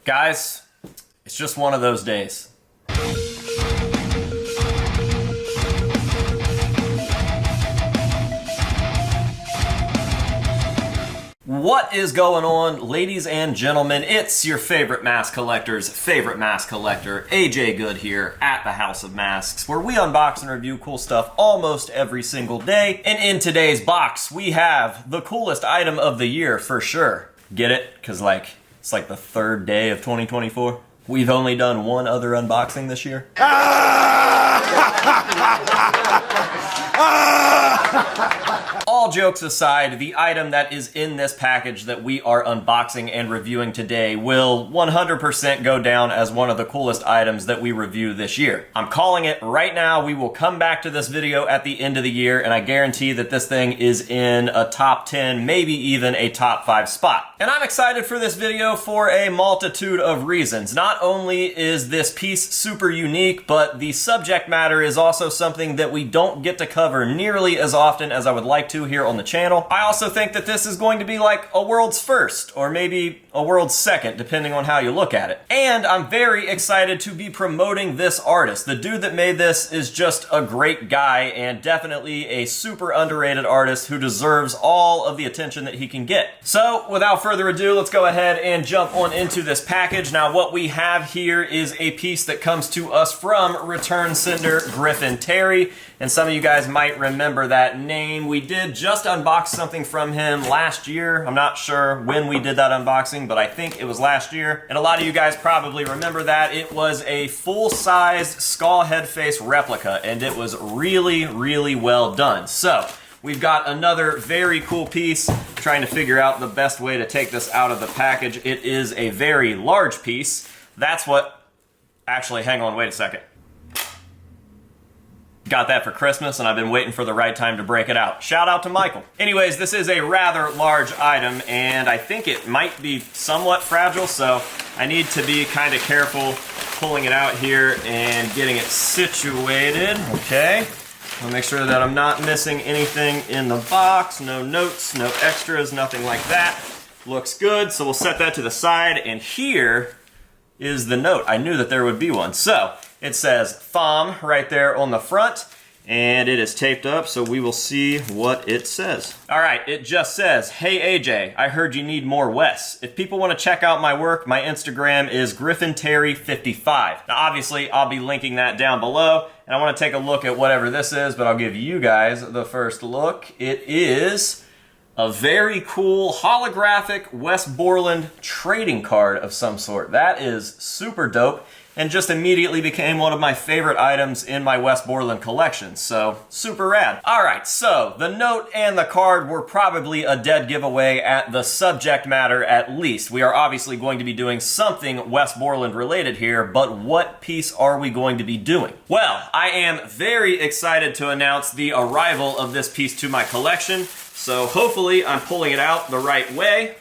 Guys, it's just one of those days. What is going on, ladies and gentlemen? It's your favorite mask collector's favorite mask collector, AJ Good here at the House of Masks, where we unbox and review cool stuff almost every single day. And in today's box, we have the coolest item of the year for sure. Get it? Because it's like the third day of 2024. We've only done one other unboxing this year. All jokes aside, the item that is in this package that we are unboxing and reviewing today will 100% go down as one of the coolest items that we review this year. I'm calling it right now. We will come back to this video at the end of the year, and I guarantee that this thing is in a top 10, maybe even a top 5 spot. And I'm excited for this video for a multitude of reasons. Not only is this piece super unique, but the subject matter is also something that we don't get to cover nearly as often as I would like to here on the channel. I also think that this is going to be like a world's first, or maybe a world's second, depending on how you look at it. And I'm very excited to be promoting this artist. The dude that made this is just a great guy and definitely a super underrated artist who deserves all of the attention that he can get. So without further ado, let's go ahead and jump on into this package. Now what we have here is a piece that comes to us from return sender Griffin Terry, and some of you guys might remember that name. We did just unbox something from him last year. I'm not sure when we did that unboxing, but I think it was last year. And a lot of you guys probably remember that. It was a full-size skull head face replica, and it was really, really well done. So we've got another very cool piece. Trying to figure out the best way to take this out of the package. It is a very large piece. That's what... Actually, hang on, wait a second. Got that for Christmas, and I've been waiting for the right time to break it out. Shout out to Michael. Anyways, this is a rather large item, and I think it might be somewhat fragile, so I need to be kind of careful pulling it out here and getting it situated. Okay. I'll make sure that I'm not missing anything in the box. No notes, no extras, nothing like that. Looks good, so we'll set that to the side, and here is the note. I knew that there would be one. So it says FOM right there on the front, and it is taped up, so we will see what it says. All right, it just says, "Hey AJ, I heard you need more Wes. If people want to check out my work, my Instagram is GriffinTerry55. Now obviously I'll be linking that down below, and I want to take a look at whatever this is, but I'll give you guys the first look. It is a very cool holographic Wes Borland trading card of some sort. That is super dope, and just immediately became one of my favorite items in my Wes Borland collection, so super rad. All right, so the note and the card were probably a dead giveaway at the subject matter at least. We are obviously going to be doing something Wes Borland related here, but what piece are we going to be doing? Well, I am very excited to announce the arrival of this piece to my collection. So hopefully I'm pulling it out the right way,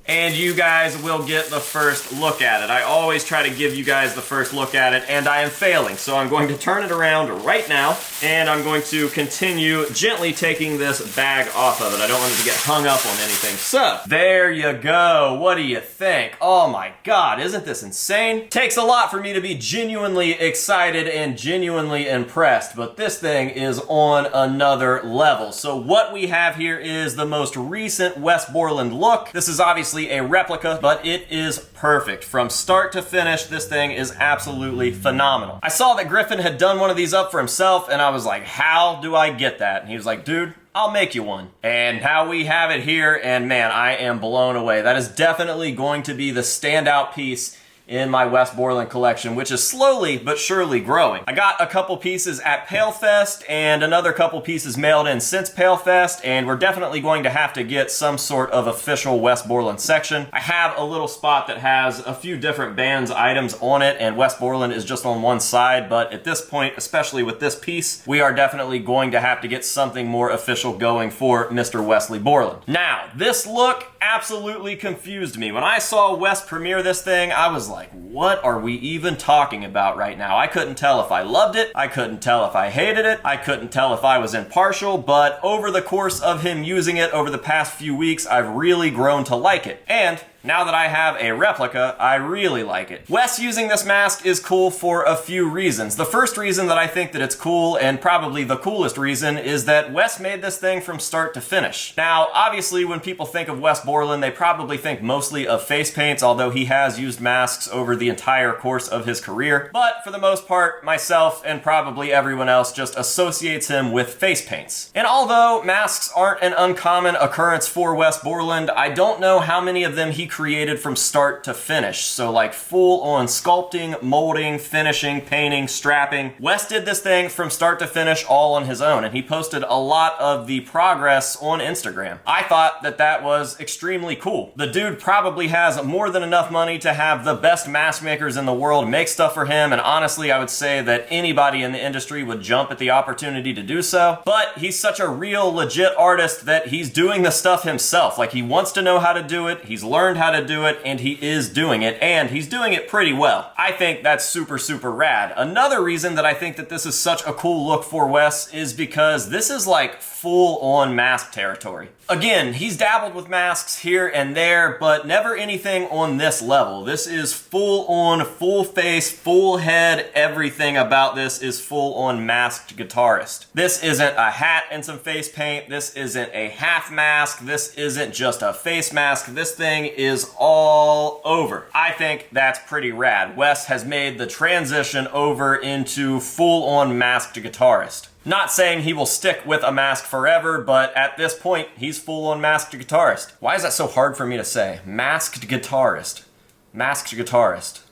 and you guys will get the first look at it. I always try to give you guys the first look at it, and I am failing. So I'm going to turn it around right now, and I'm going to continue gently taking this bag off of it. I don't want it to get hung up on anything. So there you go. What do you think? Oh my God, isn't this insane? Takes a lot for me to be genuinely excited and genuinely impressed, but this thing is on another level. So what we have here is the most recent Wes Borland look. This is obviously a replica, but it is perfect. From start to finish, this thing is absolutely phenomenal. I saw that Griffin had done one of these up for himself, and I was like, how do I get that? And he was like, dude, I'll make you one. And now we have it here, and man, I am blown away. That is definitely going to be the standout piece in my Wes Borland collection, which is slowly but surely growing. I got a couple pieces at PaleFest and another couple pieces mailed in since PaleFest, and we're definitely going to have to get some sort of official Wes Borland section. I have a little spot that has a few different bands items on it, and Wes Borland is just on one side, but at this point, especially with this piece, we are definitely going to have to get something more official going for Mr. Wesley Borland. Now, this look absolutely confused me. When I saw Wes premiere this thing, I was like, like, what are we even talking about right now? I couldn't tell if I loved it, I couldn't tell if I hated it, I couldn't tell if I was impartial, but over the course of him using it over the past few weeks, I've really grown to like it. And now that I have a replica, I really like it. Wes using this mask is cool for a few reasons. The first reason that I think that it's cool, and probably the coolest reason, is that Wes made this thing from start to finish. Now, obviously, when people think of Wes Borland, they probably think mostly of face paints, although he has used masks over the entire course of his career. But for the most part, myself and probably everyone else just associates him with face paints. And although masks aren't an uncommon occurrence for Wes Borland, I don't know how many of them he created from start to finish. So like full on sculpting, molding, finishing, painting, strapping. Wes did this thing from start to finish all on his own, and he posted a lot of the progress on Instagram. I thought that that was extremely cool. The dude probably has more than enough money to have the best mask makers in the world make stuff for him, and honestly I would say that anybody in the industry would jump at the opportunity to do so. But he's such a real legit artist that he's doing the stuff himself. Like, he wants to know how to do it, he's learned how to do it, and he is doing it, and he's doing it pretty well. I think that's super, super rad. Another reason that I think that this is such a cool look for Wes is because this is like full-on mask territory. Again, he's dabbled with masks here and there, but never anything on this level. This is full-on, full face, full head, everything about this is full-on masked guitarist. This isn't a hat and some face paint, this isn't a half mask, this isn't just a face mask, this thing is all over. I think that's pretty rad. Wes has made the transition over into full-on masked guitarist. Not saying he will stick with a mask forever, but at this point, he's full-on masked guitarist. Why is that so hard for me to say? Masked guitarist. Masked guitarist.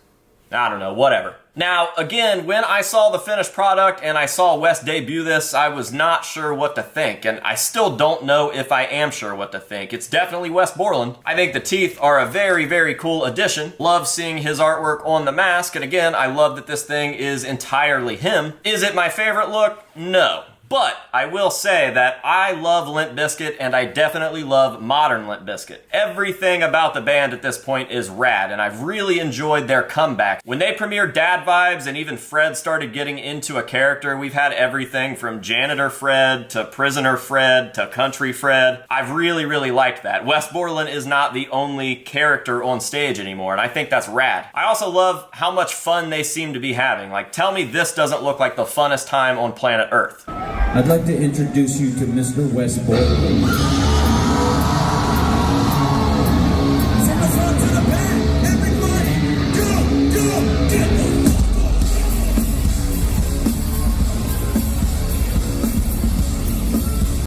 I don't know, whatever. Now, again, when I saw the finished product and I saw Wes debut this, I was not sure what to think, and I still don't know if I am sure what to think. It's definitely Wes Borland. I think the teeth are a very, very cool addition. Love seeing his artwork on the mask, and again, I love that this thing is entirely him. Is it my favorite look? No. But I will say that I love Limp Bizkit, and I definitely love modern Limp Bizkit. Everything about the band at this point is rad, and I've really enjoyed their comeback. When they premiered Dad Vibes and even Fred started getting into a character, we've had everything from Janitor Fred to Prisoner Fred to Country Fred. I've really, really liked that. Wes Borland is not the only character on stage anymore, and I think that's rad. I also love how much fun they seem to be having. Like, tell me this doesn't look like the funnest time on planet Earth. I'd like to introduce you to Mr. Wes Borland. From the front to the back, everybody, go, get them.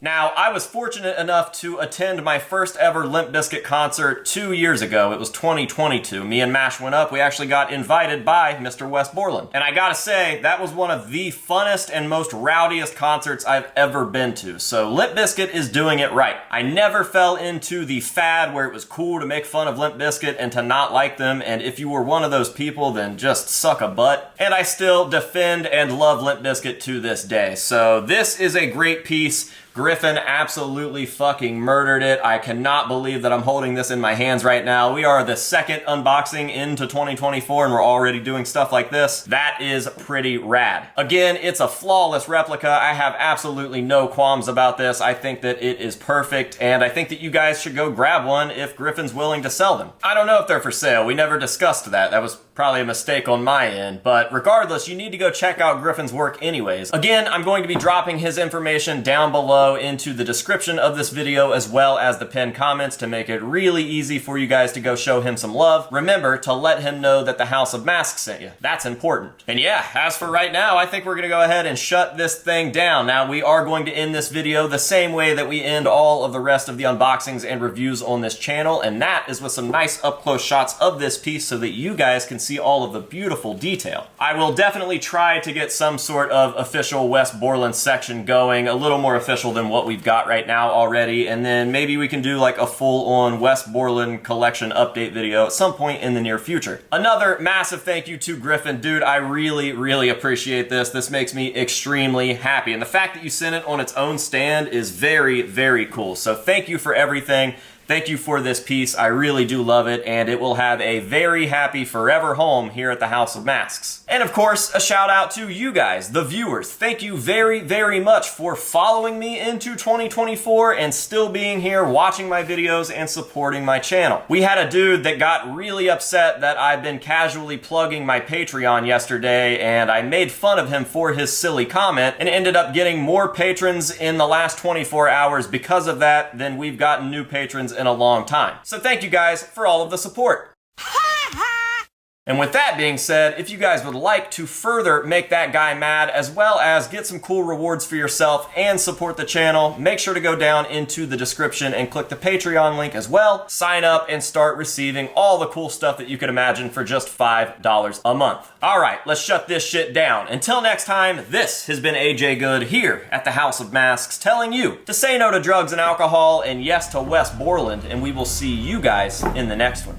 Now, I was fortunate enough to attend my first ever Limp Bizkit concert 2 years ago. It was 2022. Me and Mash went up. We actually got invited by Mr. Wes Borland. And I gotta say, that was one of the funnest and most rowdiest concerts I've ever been to. So Limp Bizkit is doing it right. I never fell into the fad where it was cool to make fun of Limp Bizkit and to not like them. And if you were one of those people, then just suck a butt. And I still defend and love Limp Bizkit to this day. So this is a great piece. Griffin absolutely fucking murdered it. I cannot believe that I'm holding this in my hands right now. We are the second unboxing into 2024 and we're already doing stuff like this. That is pretty rad. Again, it's a flawless replica. I have absolutely no qualms about this. I think that it is perfect, and I think that you guys should go grab one if Griffin's willing to sell them. I don't know if they're for sale. We never discussed that. That was probably a mistake on my end, but regardless, you need to go check out Griffin's work anyways. Again, I'm going to be dropping his information down below into the description of this video as well as the pinned comments to make it really easy for you guys to go show him some love. Remember to let him know that the House of Masks sent you. That's important. And yeah, as for right now, I think we're gonna go ahead and shut this thing down. Now, we are going to end this video the same way that we end all of the rest of the unboxings and reviews on this channel, and that is with some nice up-close shots of this piece so that you guys can see all of the beautiful detail. I will definitely try to get some sort of official Wes Borland section going, a little more official than what we've got right now already, and then maybe we can do like a full-on Wes Borland collection update video at some point in the near future. Another massive thank you to Griffin. Dude, I really, really appreciate this. This makes me extremely happy, and the fact that you sent it on its own stand is very, very cool. So thank you for everything. Thank you for this piece. I really do love it, and it will have a very happy forever home here at the House of Masks. And of course, a shout out to you guys, the viewers. Thank you very, very much for following me into 2024 and still being here, watching my videos and supporting my channel. We had a dude that got really upset that I've been casually plugging my Patreon yesterday, and I made fun of him for his silly comment and ended up getting more patrons in the last 24 hours because of that than we've gotten new patrons in a long time. So thank you guys for all of the support. And with that being said, if you guys would like to further make that guy mad, as well as get some cool rewards for yourself and support the channel, make sure to go down into the description and click the Patreon link as well. Sign up and start receiving all the cool stuff that you could imagine for just $5 a month. All right, let's shut this shit down. Until next time, this has been AJ Good here at the House of Masks, telling you to say no to drugs and alcohol and yes to West Borland, and we will see you guys in the next one.